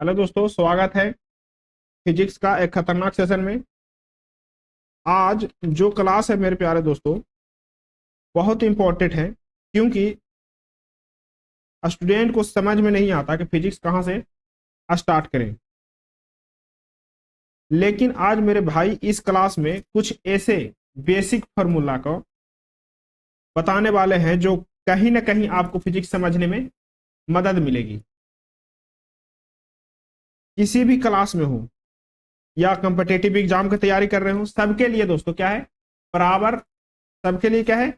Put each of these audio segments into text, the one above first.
Hello दोस्तों, स्वागत है फिजिक्स का एक खतरनाक सेशन में। आज जो क्लास है मेरे प्यारे दोस्तों, बहुत इंपॉर्टेंट है, क्योंकि स्टूडेंट को समझ में नहीं आता कि फिजिक्स कहाँ से स्टार्ट करें। लेकिन आज मेरे भाई इस क्लास में कुछ ऐसे बेसिक फार्मूला को बताने वाले हैं जो कहीं ना कहीं आपको फिजिक्स समझने में मदद मिलेगी। किसी भी क्लास में हो या कॉम्पिटेटिव एग्जाम की तैयारी कर रहे हो, सबके लिए दोस्तों क्या है, बराबर, सबके लिए क्या है,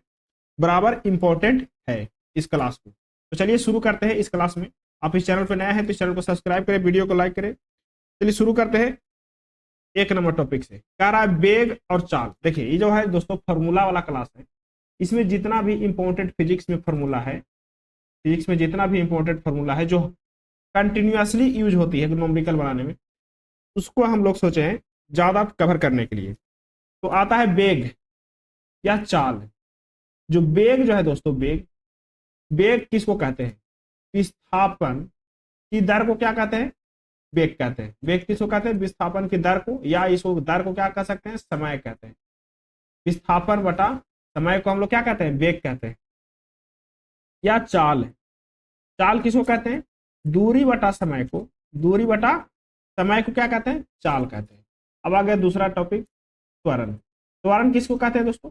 बराबर इंपॉर्टेंट है इस क्लास को। तो चलिए शुरू करते हैं इस क्लास में। आप इस चैनल पर नए हैं तो इस चैनल को सब्सक्राइब करें, वीडियो को लाइक करें। चलिए शुरू करते हैं एक नंबर टॉपिक से। कह रहा है वेग और चाल। देखिए ये जो है दोस्तों फॉर्मूला वाला क्लास है। इसमें जितना भी इंपॉर्टेंट फिजिक्स में फॉर्मूला है, फिजिक्स में जितना भी इंपॉर्टेंट फॉर्मूला है जो कंटिन्यूसली यूज होती है न्यूमेरिकल बनाने में, उसको हम लोग सोचे हैं ज्यादा कवर करने के लिए। तो आता है वेग या चाल। जो वेग जो है दोस्तों, वेग, वेग किसको कहते हैं? विस्थापन की दर को क्या कहते हैं? वेग कहते हैं। वेग किसको कहते हैं? विस्थापन की दर को, या इसको दर को क्या कह सकते हैं? समय कहते हैं। विस्थापन बटा समय को हम लोग क्या कहते हैं? वेग कहते हैं। या चाल, चाल किसको कहते हैं? दूरी बटा समय को, दूरी बटा समय को क्या कहते हैं? चाल कहते हैं। अब आ गया दूसरा टॉपिक, त्वरण। त्वरण किसको कहते हैं दोस्तों?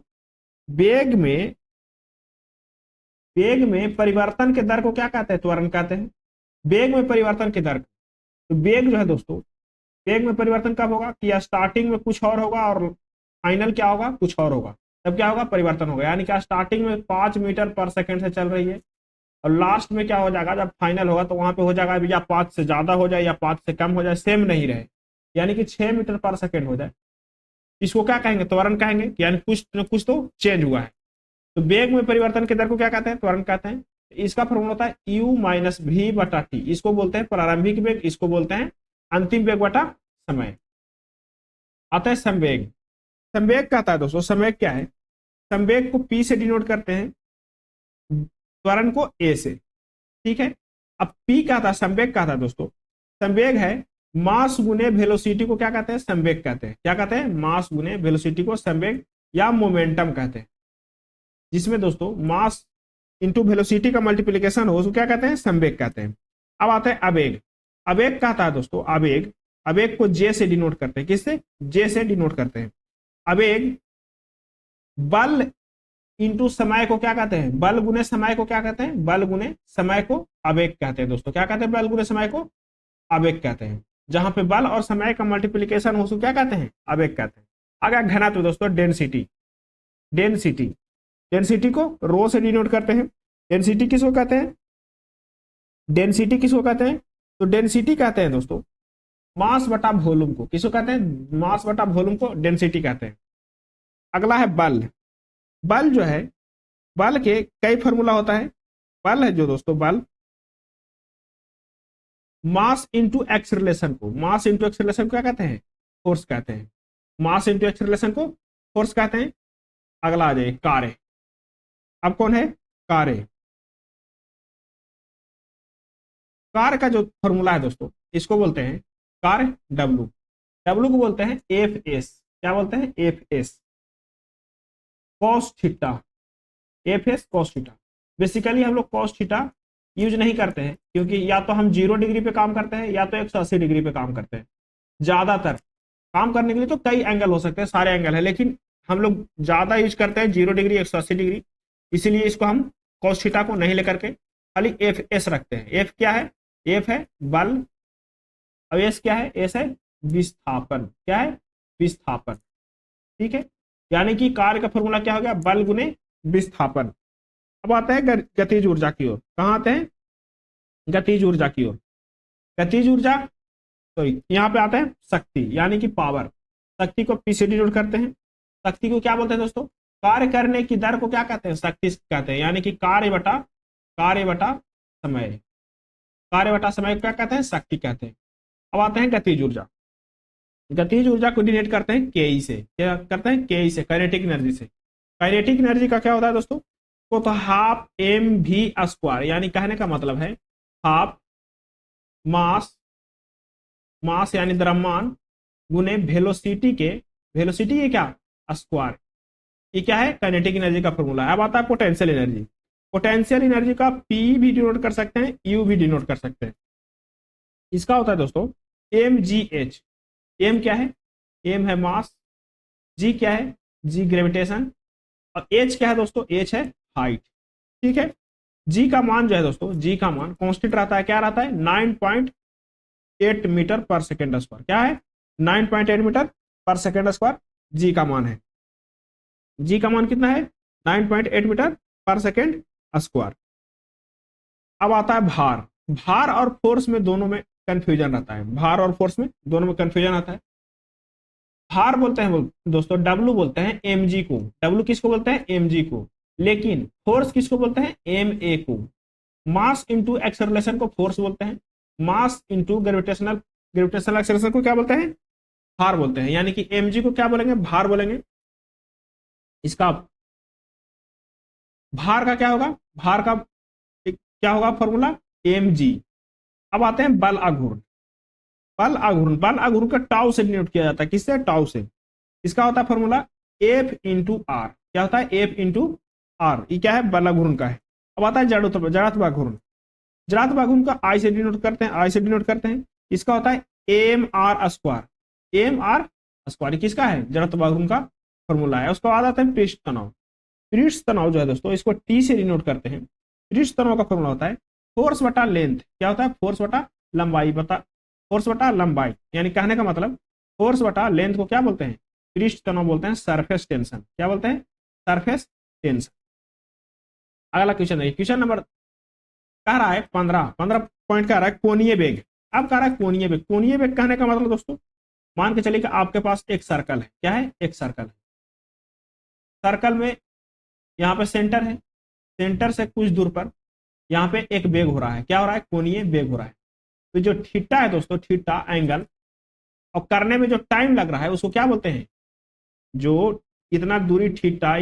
वेग में, वेग में परिवर्तन के दर को क्या कहते हैं? त्वरण कहते हैं। वेग में परिवर्तन की दर। तो वेग जो है दोस्तों, वेग में परिवर्तन कब होगा कि स्टार्टिंग में कुछ और होगा और फाइनल क्या होगा? कुछ और होगा। तब क्या होगा? परिवर्तन होगा। यानी कि स्टार्टिंग में 5 मीटर पर सेकंड से चल रही है और लास्ट में क्या हो जाएगा, जब फाइनल होगा तो वहां पे हो जाएगा या 5 से ज्यादा हो जाए या 5 से कम हो जाए, सेम नहीं रहे, यानी कि 6 मीटर पर सेकंड हो जाए। इसको क्या कहेंगे? त्वरण कहेंगे। यानी कुछ न कुछ तो चेंज हुआ है। तो वेग में परिवर्तन की दर को क्या कहते हैं? त्वरण कहते हैं। इसका फॉर्मूला होता है u माइनस भी बटा टी। इसको बोलते हैं प्रारंभिक वेग, इसको बोलते हैं अंतिम वेग बटा समय। आता है संवेग। संवेग कहता है दोस्तों, संवेग क्या है? संवेग को p से डिनोट करते हैं, त्वरण को a से। ठीक है। अब p क्या था? संवेग क्या था दोस्तों? संवेग है मास गुने वेलोसिटी को क्या कहते हैं? संवेग कहते हैं। क्या कहते हैं? मास गुने वेलोसिटी को संवेग या मोमेंटम कहते हैं। जिसमें दोस्तों मास इंटू वेलोसिटी का मल्टीप्लीकेशन हो, उसको क्या कहते हैं? संवेग कहते हैं। अब आता है आवेग। आवेग कहता है दोस्तों, आवेग, आवेग को जे से डिनोट करते हैं। किससे? जे से डिनोट करते हैं। आवेग बल इंटू समय को क्या कहते हैं? बल गुने समय को क्या कहते हैं? बल गुने समय को आवेग कहते हैं दोस्तों। क्या कहते हैं? बल गुने समय को आवेग कहते हैं। जहां पे बल और समय का मल्टीप्लीकेशन हो, उसको क्या कहते हैं? आवेग कहते हैं। आगे घनत्व दोस्तों, डेंसिटी। डेंसिटी, डेंसिटी को रो से डिनोट करते हैं। डेंसिटी किसको कहते हैं? डेंसिटी किसको कहते हैं? तो डेंसिटी कहते हैं दोस्तों मास बटा वॉल्यूम को। किसको कहते हैं? मास बटा वॉल्यूम को डेंसिटी कहते हैं। अगला है बल। बल जो है, बल के कई फॉर्मूला होता है। बल है जो दोस्तों, बल मास इंटू एक्सलेशन को, मास इंटू एक्सलेशन को क्या कहते हैं? फोर्स कहते हैं। मास इंटू एक्सलेशन को फोर्स कहते हैं। अगला आ जाए कार्य। अब कौन है? कार्य। कार्य का जो फॉर्मूला है दोस्तों, इसको बोलते हैं कार्य डब्लू। डब्लू को बोलते हैं एफ एस। क्या बोलते हैं? F S cos theta. F S cos theta. Basically हम लोग कॉस थीटा यूज नहीं करते हैं, क्योंकि या तो हम 0 डिग्री पे काम करते हैं या तो 180 डिग्री पे काम करते हैं। ज्यादातर काम करने के लिए तो कई एंगल हो सकते हैं, सारे एंगल है, लेकिन हम लोग ज्यादा यूज करते हैं 0 डिग्री, 180 डिग्री। इसीलिए इसको हम कॉस थीटा को नहीं लेकर के खाली एफ एस रखते हैं। एफ क्या है? एफ है बल। अब एस क्या है? एस है विस्थापन। क्या है? विस्थापन। ठीक है। यानी कि कार्य का फॉर्मूला क्या हो गया? बल गुने विस्थापन। अब आते हैं गतिज ऊर्जा की ओर। कहां आते हैं? गतिज ऊर्जा की ओर। गतिज ऊर्जा, तो यहाँ पे आता है शक्ति, यानी कि पावर। शक्ति को पी से डिनोट करते हैं। शक्ति को क्या बोलते हैं दोस्तों? कार्य करने की दर को क्या कहते हैं? शक्ति कहते हैं। यानी कि कार्य बटा समय। कार्य बटा समय को क्या कहते हैं? शक्ति कहते हैं। अब आते हैं गतिज ऊर्जा। गतिज ऊर्जा को डिनोट करते हैं के ई से। क्या करते हैं? के ई से, काइनेटिक एनर्जी से। काइनेटिक एनर्जी का क्या होता है दोस्तों? वो तो हाफ एम वी स्क्वायर, यानी कहने का मतलब है हाफ मास मास यानी द्रव्यमान गुने वेलोसिटी ये क्या, स्क्वायर। ये क्या है, काइनेटिक एनर्जी का फॉर्मूला है। अब आता है पोटेंशियल एनर्जी। पोटेंशियल एनर्जी का पी भी डिनोट कर सकते हैं, यू भी डिनोट कर सकते हैं। इसका होता है दोस्तों mgh। एम क्या है, एम है मास, जी क्या है, जी ग्रेविटेशन, और एच क्या है दोस्तों, एच है हाइट। ठीक है, जी का मान जो है दोस्तों, जी का मान कांस्टेंट रहता है, क्या रहता है, 9.8 मीटर पर सेकेंड स्क्वायर। क्या है, 9.8 मीटर पर सेकेंड स्क्वायर जी का मान है। जी का मान कितना है, 9.8 मीटर पर सेकेंड स्क्वायर। अब आता है भार। भार और फोर्स में दोनों में कंफ्यूजन रहता है, भार और फोर्स में दोनों में कंफ्यूजन आता है। भार बोलते हैं दोस्तों, डब्लू बोलते हैं एम जी को, डब्लू किसको बोलते हैं, एम जी को। लेकिन फोर्स किसको बोलते हैं, एम ए को। मास इंटू एक्सेलरेशन को फोर्स बोलते हैं, मास इंटू ग्रेविटेशनल एक्सेलरेशन को क्या बोलते हैं, भार बोलते हैं। यानी कि एम जी को क्या बोलेंगे, भार बोलेंगे। इसका भार का क्या होगा, भार का क्या होगा फॉर्मूला, एम जी। अब आते हैं बल आघूर्ण। बल आघूर्ण का टाउ से डिनोट किया जाता है, किससे, टाउ से। इसका होता है फॉर्मूला एफ इंटू आर। क्या होता है, एफ इंटू आर। ये क्या है, बल आघूर्ण का है। अब आता है जड़त्वाघूर्ण। जड़त्वाघूर्ण का आई से डिनोट करते हैं, आई से डिनोट करते हैं। इसका होता है M R square. M R square किसका है, जड़त्वाघूर्ण का फॉर्मूला है। उसके बाद आता है पृष्ठ तनाव। पृष्ठ तनाव जो है दोस्तों, इसको टी से डिनोट करते हैं। पृष्ठ तनाव का फॉर्मूला होता है फोर्स बटा लेंथ। क्या होता है, फोर्स बटा लंबाई, फोर्स बटा लंबाई। यानी कहने का मतलब फोर्स बटा लेंथ को क्या बोलते हैं, पृष्ठ तनाव बोलते हैं, सरफेस टेंशन। क्या बोलते हैं, सरफेस टेंशन। अगला क्वेश्चन है, क्वेश्चन नंबर कह रहा है 15 पॉइंट कह रहा है कोणीय वेग। अब कह रहा है कोणीय वेग। कोणीय वेग कहने का मतलब दोस्तों, मान के चलिए कि आपके पास एक सर्कल है। क्या है, एक सर्कल है। सर्कल में यहाँ पे सेंटर है, सेंटर से कुछ दूर पर यहाँ पे एक वेग हो रहा है। क्या हो रहा है, कोणीय वेग हो रहा है। तो जो थीटा है दोस्तों, थीटा एंगल, और करने में जो टाइम लग रहा है उसको क्या बोलते हैं, जो इतना दूरी थीटा,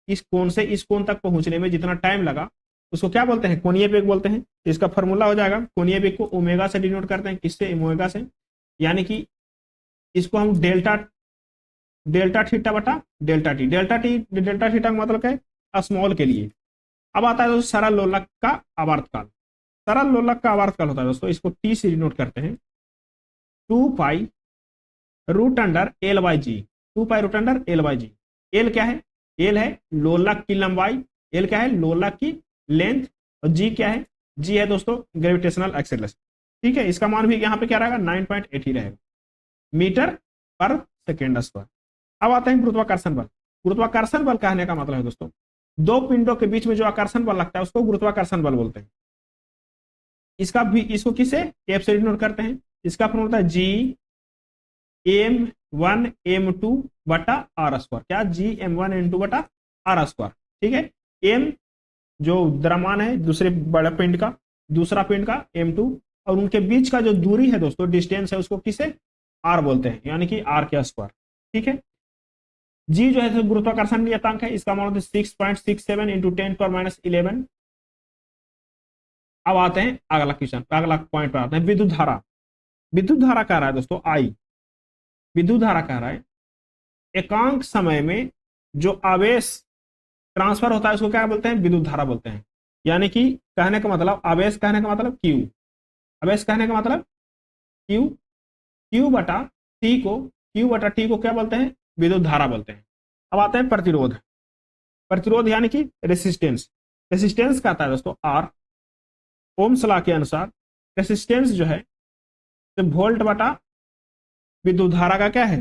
इस कोण से इस कोण तक पहुंचने में जितना टाइम लगा उसको क्या बोलते हैं, कोणीय वेग बोलते हैं। इसका फॉर्मूला हो जाएगा, कोणीय वेग को ओमेगा से डिनोट करते हैं, किससे, ओमेगा से। यानी कि इसको हम डेल्टा थीटा बटा डेल्टा टी। डेल्टा थीटा का मतलब क्या है, स्मॉल के लिए। अब आता है दोस्तों सरल लोलक का आवर्तकाल। सरल लोलक का आवर्तकाल होता है दोस्तों, इसको टी से डिनोट करते हैं, 2 pi root under L by g. 2 pi root under L by g. L क्या है, एल है लोलक की लंबाई, एल क्या है, लोलक की लेंथ, और जी क्या है, जी है दोस्तों ग्रेविटेशनल एक्सेलरेशन। ठीक है, इसका मान भी यहाँ पे क्या रहेगा, 9.8 ही रहेगा मीटर पर सेकेंड स्क्वायर। अब आते हैं गुरुत्वाकर्षण बल। गुरुत्वाकर्षण बल कहने का मतलब है दोस्तों, दो पिंडों के बीच में जो आकर्षण बल लगता है उसको गुरुत्वाकर्षण बल बोलते हैं। इसका भी, इसको किसे, एफ से डिनोट करते हैं। इसका फॉर्मूला होता है जी m1 m2 बटा आर स्क्वायर। क्या, जी m1 m2 बटा आर स्क्वायर। ठीक है, एम जो द्रव्यमान है दूसरे बड़े पिंड का, दूसरा पिंड का m2, और उनके बीच का जो दूरी है दोस्तों, डिस्टेंस है, उसको किसे, आर बोलते हैं, यानी कि आर के स्क्वायर। ठीक है, जी जो है गुरुत्वाकर्षण नियतांक है, इसका मान 6.67 इंटू 10⁻11। अब आते हैं अगला क्वेश्चन, अगला पॉइंट पर आते हैं, विद्युत धारा। विद्युत धारा कह रहा है दोस्तों आई। विद्युत धारा कह रहा है एकांक समय में जो आवेश ट्रांसफर होता है उसको क्या बोलते हैं, विद्युत धारा बोलते हैं। यानी कि कहने का मतलब, आवेश कहने का मतलब क्यू, आवेश कहने का मतलब क्यू, क्यू बटा टी को क्या बोलते हैं, विद्युत धारा बोलते हैं। अब आते हैं प्रतिरोध। प्रतिरोध यानी कि रेसिस्टेंस। रेसिस्टेंस कहता है दोस्तों आर। ओम्स लॉ के अनुसार रेसिस्टेंस जो है तो वोल्ट बटा विद्युत धारा का क्या है,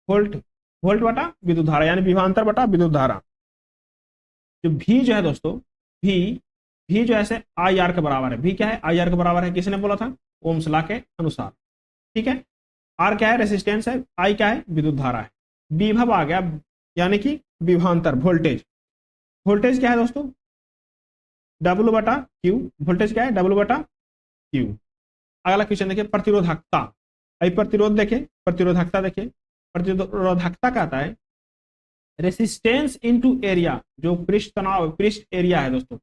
वोल्ट बटा विद्युत धारा, यानी विभवांतर बटा विद्युत धारा। जो भी जो है दोस्तों, भी जो है आई आर के बराबर है। भी क्या है, आई आर के बराबर है, किसने बोला था, ओम्स लॉ के अनुसार। ठीक है, आर क्या है, रेसिस्टेंस है, आई क्या है, विद्युत धारा है, विभव आ गया यानी कि विभवांतर, वोल्टेज। वोल्टेज क्या है दोस्तों, डब्ल्यू बटा क्यू। वोल्टेज क्या है, डब्ल्यू बटा क्यू। अगला क्वेश्चन देखिए, प्रतिरोधकता। प्रतिरोध देखिए, प्रतिरोधकता देखिए। प्रतिरोधकता कहता है रेसिस्टेंस इनटू एरिया, जो पृष्ठ तनाव, पृष्ठ एरिया है दोस्तों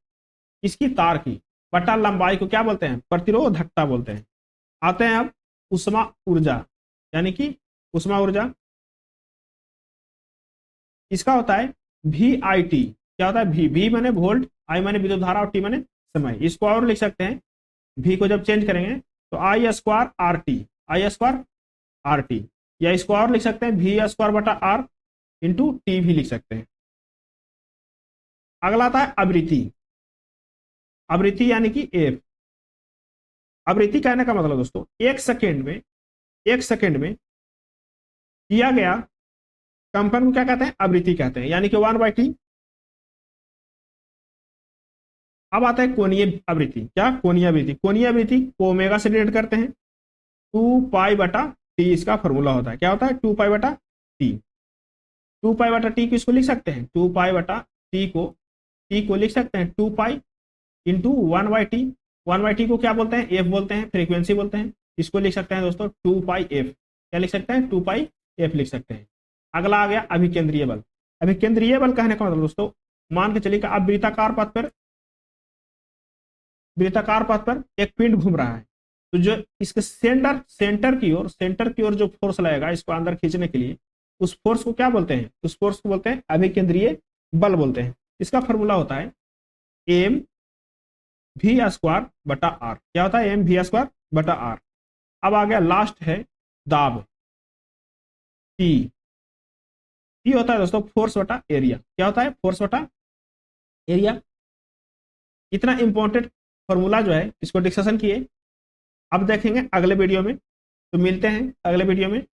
इसकी तार की, बटा लंबाई को क्या बोलते हैं, प्रतिरोधकता बोलते हैं। आते हैं अब उष्मा ऊर्जा, यानी कि उष्मा ऊर्जा, इसका होता है VIT। क्या होता है? V माने वोल्ट, I माने विद्युत धारा और T माने समय। इसको और लिख सकते हैं, V को जब चेंज करेंगे तो I square RT, I square RT, या इसको और लिख सकते हैं V स्क्वायर बटा R इंटू T भी लिख सकते हैं। अगला आता है आवृत्ति। आवृत्ति यानी कि F। आवृत्ति कहने का मतलब दोस्तों, एक सेकेंड में किया गया कंपन को क्या कहते हैं? आवृत्ति कहते हैं, यानी कि 1/T। अब आता है कोणीय आवृत्ति। क्या? कोणीय आवृत्ति। कोणीय आवृत्ति को ओमेगा से रिलेट करते हैं। 2π/T इसका फॉर्मूला होता है। क्या होता है? 2π/T। 2π/T किसको लिख सकते हैं? 2π/T को लिख सकते हैं 2π इंटू 1/T। 1/T को क्या बोलते हैं? F बोलते हैं, फ्रीक्वेंसी बोलते हैं। इसको लिख सकते हैं दोस्तों 2πf। क्या लिख सकते हैं? 2πf लिख सकते हैं। अगला आ गया अभिकेंद्रीय बल। अभिकेंद्रीय बल कहने का मतलब दोस्तों, मान के चलिए कि आप वृत्ताकार पथ पर एक पिंड घूम रहा है, तो जो इसके सेंटर की ओर जो फोर्स लगेगा इसको अंदर खींचने के लिए, उस फोर्स को क्या बोलते हैं? उस फोर्स को बोलते हैं अभिकेंद्रीय बल बोलते हैं। इसका फॉर्मूला होता है mv²/r। क्या होता है? mv²/r। अब आ गया लास्ट है दाब, T। होता है दोस्तों फोर्स बटा एरिया। क्या होता है? फोर्स बटा एरिया। इतना इंपॉर्टेंट फॉर्मूला जो है इसको डिस्कशन किए। अब देखेंगे अगले वीडियो में, तो मिलते हैं अगले वीडियो में।